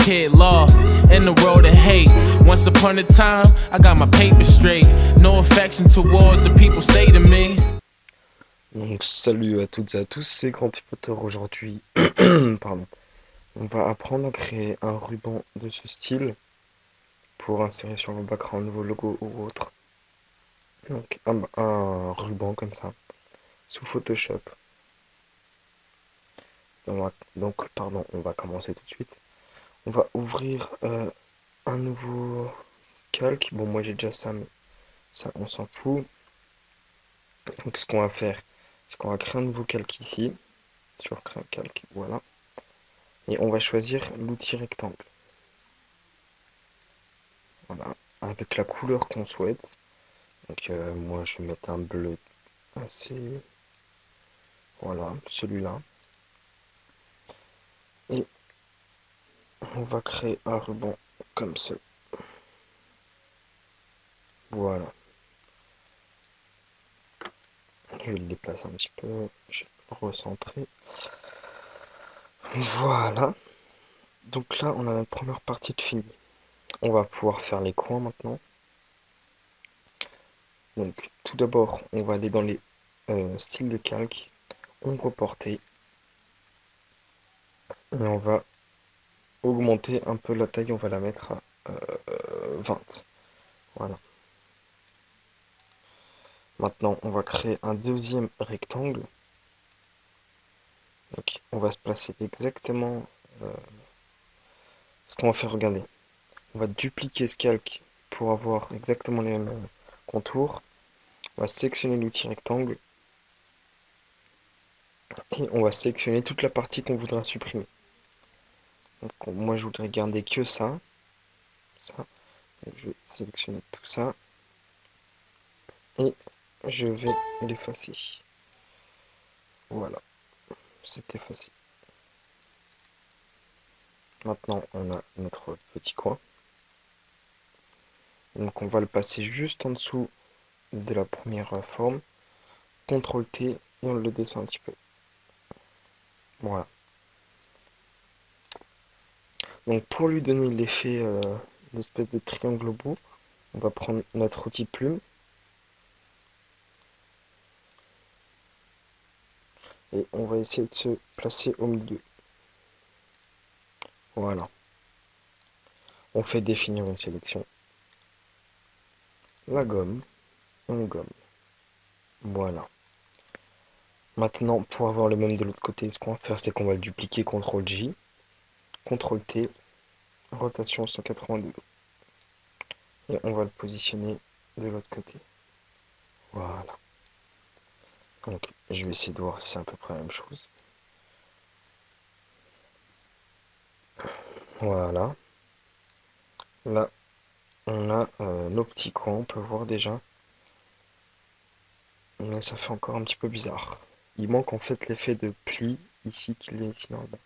kid lost in the world of hate. Once upon a time, I got my paper straight. No affection towards the people say to me. Donc salut à toutes et à tous, c'est Grand Pipoteur. Aujourd'hui. Pardon. On va apprendre à créer un ruban de ce style pour insérer sur le background nouveau logo ou autre. Donc un ruban comme ça, sous Photoshop. Pardon, on va commencer tout de suite. On va ouvrir un nouveau calque. Bon, moi j'ai déjà ça, mais ça on s'en fout. Donc ce qu'on va faire, c'est qu'on va créer un nouveau calque ici. Sur créer un calque, voilà. Et on va choisir l'outil rectangle. Voilà, avec la couleur qu'on souhaite. Donc moi je vais mettre un bleu assez... Voilà, celui-là. Et on va créer un ruban comme ça. Voilà. Je vais le déplacer un petit peu. Je vais le recentrer. Voilà. Donc là, on a notre première partie de fini. On va pouvoir faire les coins maintenant. Donc tout d'abord, on va aller dans les styles de calque. On reporter. Et on va augmenter un peu la taille. On va la mettre à 20. Voilà. Maintenant, on va créer un deuxième rectangle. Donc, on va se placer exactement ce qu'on va faire. Regarder. On va dupliquer ce calque pour avoir exactement les mêmes contours. On va sélectionner l'outil rectangle et on va sélectionner toute la partie qu'on voudra supprimer. Donc, moi, je voudrais garder que ça. Donc, je vais sélectionner tout ça et je vais l'effacer. Voilà, c'est effacé. Maintenant, on a notre petit coin. Donc, on va le passer juste en dessous de la première forme. CTRL T et on le descend un petit peu. Voilà. Donc pour lui donner l'effet d'espèce de triangle au bout, on va prendre notre outil plume et on va essayer de se placer au milieu. Voilà. On fait définir une sélection. La gomme, on gomme. Voilà. Maintenant, pour avoir le même de l'autre côté, ce qu'on va faire, c'est qu'on va le dupliquer, CTRL J, CTRL T, rotation 180 degrés. Et on va le positionner de l'autre côté. Voilà. Donc, je vais essayer de voir si c'est à peu près la même chose. Voilà. Là, on a nos petits coins, on peut voir déjà. Mais ça fait encore un petit peu bizarre. Il manque en fait l'effet de pli ici qu'il y a ici dans le bas.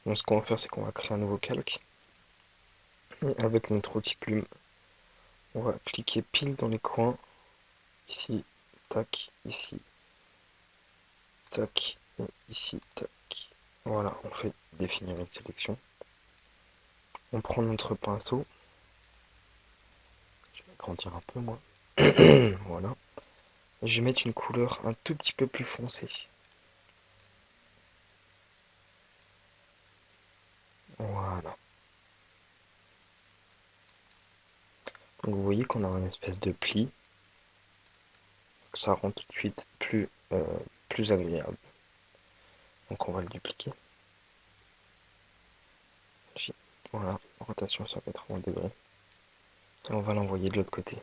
Donc ce qu'on va faire, c'est qu'on va créer un nouveau calque. Et avec notre outil plume, on va cliquer pile dans les coins. Ici, tac, ici, tac, et ici, tac. Voilà, on fait définir une sélection. On prend notre pinceau. Je vais agrandir un peu moi. Voilà. Et je vais mettre une couleur un tout petit peu plus foncée. Voilà. Donc vous voyez qu'on a une espèce de pli. Ça rend tout de suite plus agréable. Donc on va le dupliquer. Voilà, rotation 180 degrés. Et on va l'envoyer de l'autre côté.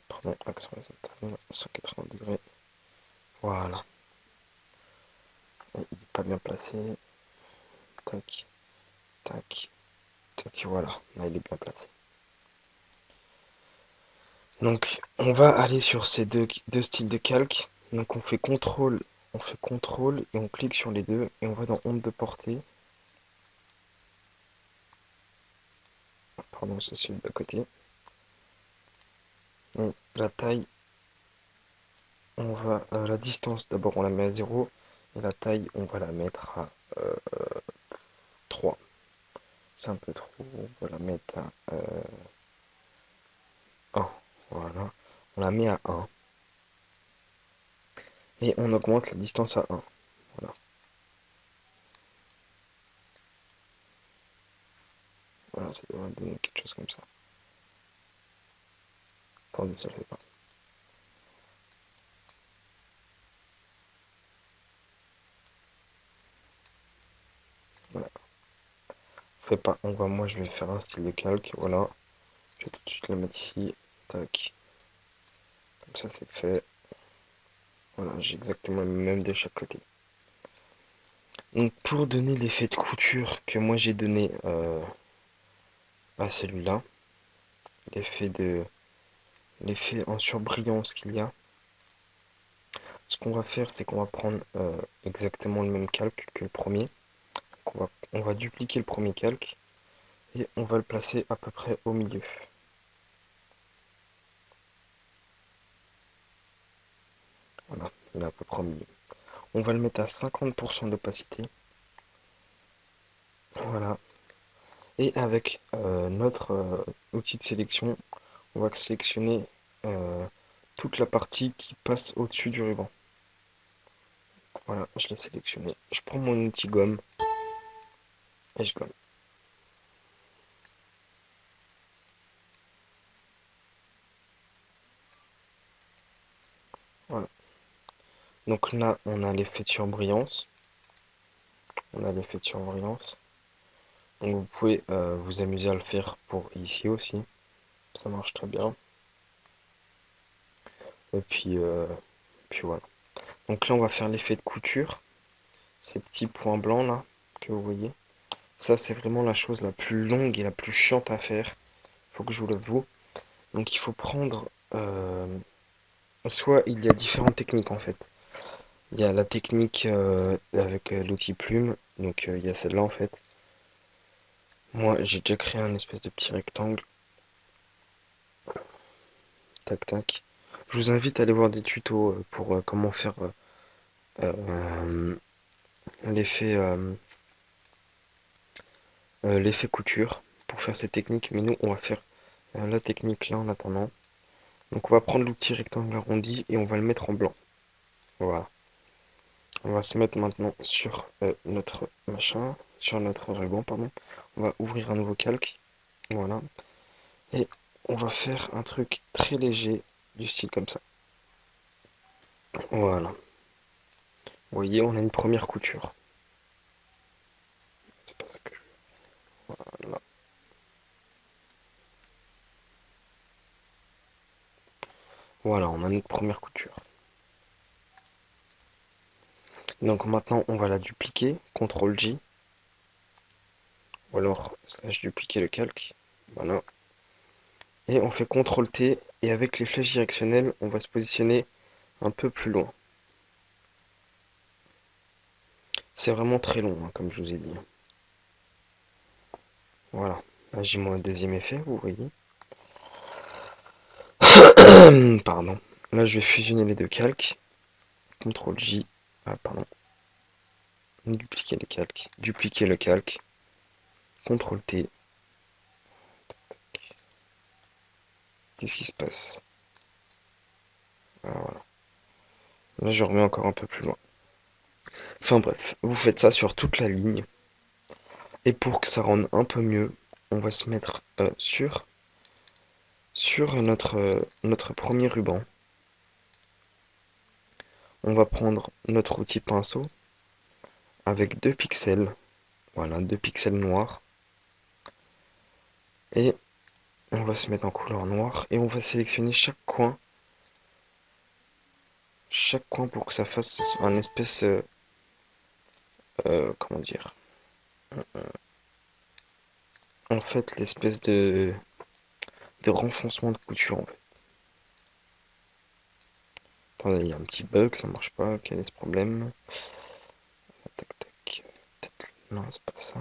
Pardon, axe horizontal, 180 degrés. Voilà. Et il n'est pas bien placé. Tac, tac, tac, voilà. Là, il est bien placé. Donc, on va aller sur ces deux styles de calque. Donc, on fait CTRL et on clique sur les deux et on va dans onde de portée. Pardon, c'est celui de côté. Et la taille, on va la distance, d'abord on la met à 0 et la taille on va la mettre à 3. C'est un peu trop, on va la mettre à 1. Voilà, on la met à 1 et on augmente la distance à 1. Voilà, voilà, ça devrait donner quelque chose comme ça. Attendez, ça ne fait pas. Voilà. Fait pas, moi je vais faire un style de calque, voilà. Je vais tout de suite le mettre ici, tac. Comme ça c'est fait. Voilà, j'ai exactement le même de chaque côté. Donc pour donner l'effet de couture que moi j'ai donné à celui-là, l'effet en surbrillance qu'il y a, ce qu'on va faire c'est qu'on va prendre exactement le même calque que le premier. Donc on va dupliquer le premier calque et on va le placer à peu près au milieu. Voilà, il est à peu près au milieu. On va le mettre à 50% d'opacité. Voilà. Et avec notre outil de sélection, on va sélectionner toute la partie qui passe au-dessus du ruban. Voilà, je l'ai sélectionné. Je prends mon outil gomme et je gomme. Voilà. Donc là, on a l'effet de surbrillance. On a l'effet de surbrillance. Donc vous pouvez vous amuser à le faire pour ici aussi. Ça marche très bien. Et puis voilà. Donc là, on va faire l'effet de couture. Ces petits points blancs là que vous voyez. Ça, c'est vraiment la chose la plus longue et la plus chiante à faire. Faut que je vous l'avoue. Donc il faut prendre... soit il y a différentes techniques en fait. Il y a la technique avec l'outil plume. Donc il y a celle-là en fait. Moi, j'ai déjà créé un espèce de petit rectangle. Tac, tac. Je vous invite à aller voir des tutos pour comment faire euh, l'effet l'effet couture pour faire cette technique. Mais nous, on va faire la technique là en attendant. Donc on va prendre l'outil rectangle arrondi et on va le mettre en blanc. Voilà. On va se mettre maintenant sur notre machin, sur notre ruban, pardon. On va ouvrir un nouveau calque. Voilà. Et on va faire un truc très léger, du style comme ça. Voilà. Vous voyez, on a une première couture. C'est pas ce que je... Voilà. Voilà, on a notre première couture. Donc maintenant, on va la dupliquer. CTRL J. Ou alors, slash dupliquer le calque. Voilà. Et on fait CTRL T. Et avec les flèches directionnelles, on va se positionner un peu plus loin. C'est vraiment très long, hein, comme je vous ai dit. Voilà. Là, j'ai mon deuxième effet, vous voyez. Pardon. Là, je vais fusionner les deux calques. CTRL J. Ah, pardon. Dupliquer le calque. Dupliquer le calque. CTRL T. Qu'est-ce qui se passe? Voilà. Là, je remets encore un peu plus loin. Enfin bref, vous faites ça sur toute la ligne. Et pour que ça rende un peu mieux, on va se mettre sur notre premier ruban. On va prendre notre outil pinceau avec 2 pixels. Voilà, 2 pixels noirs. Et on va se mettre en couleur noire et on va sélectionner chaque coin pour que ça fasse un espèce comment dire, en fait l'espèce de renfoncement de couture en fait. Attendez, il y a un petit bug, ça marche pas, quel est ce problème? Tac tac, peut-être, non c'est pas ça.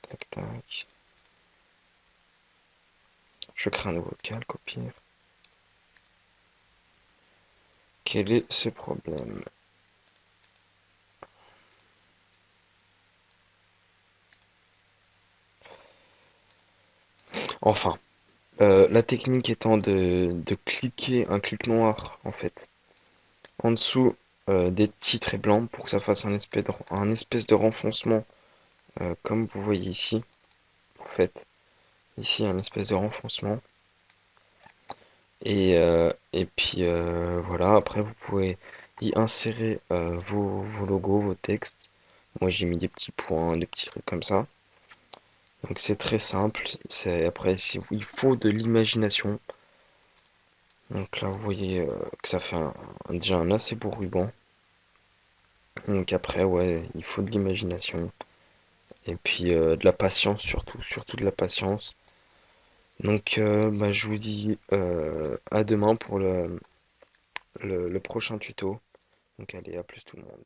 Tac tac. Je crée un nouveau calque au pire. Quel est ce problème? Enfin, la technique étant de cliquer un clic noir en fait en dessous des petits traits blancs pour que ça fasse un espèce de renfoncement comme vous voyez ici. En fait, ici un espèce de renfoncement. Et puis voilà, après vous pouvez y insérer vos logos, vos textes. Moi j'ai mis des petits points, des petits trucs comme ça. Donc c'est très simple. Après il faut de l'imagination. Donc là vous voyez que ça fait déjà un assez beau ruban. Donc après ouais, il faut de l'imagination. Et puis de la patience surtout de la patience. Donc bah, je vous dis à demain pour le prochain tuto. Donc allez, à plus tout le monde.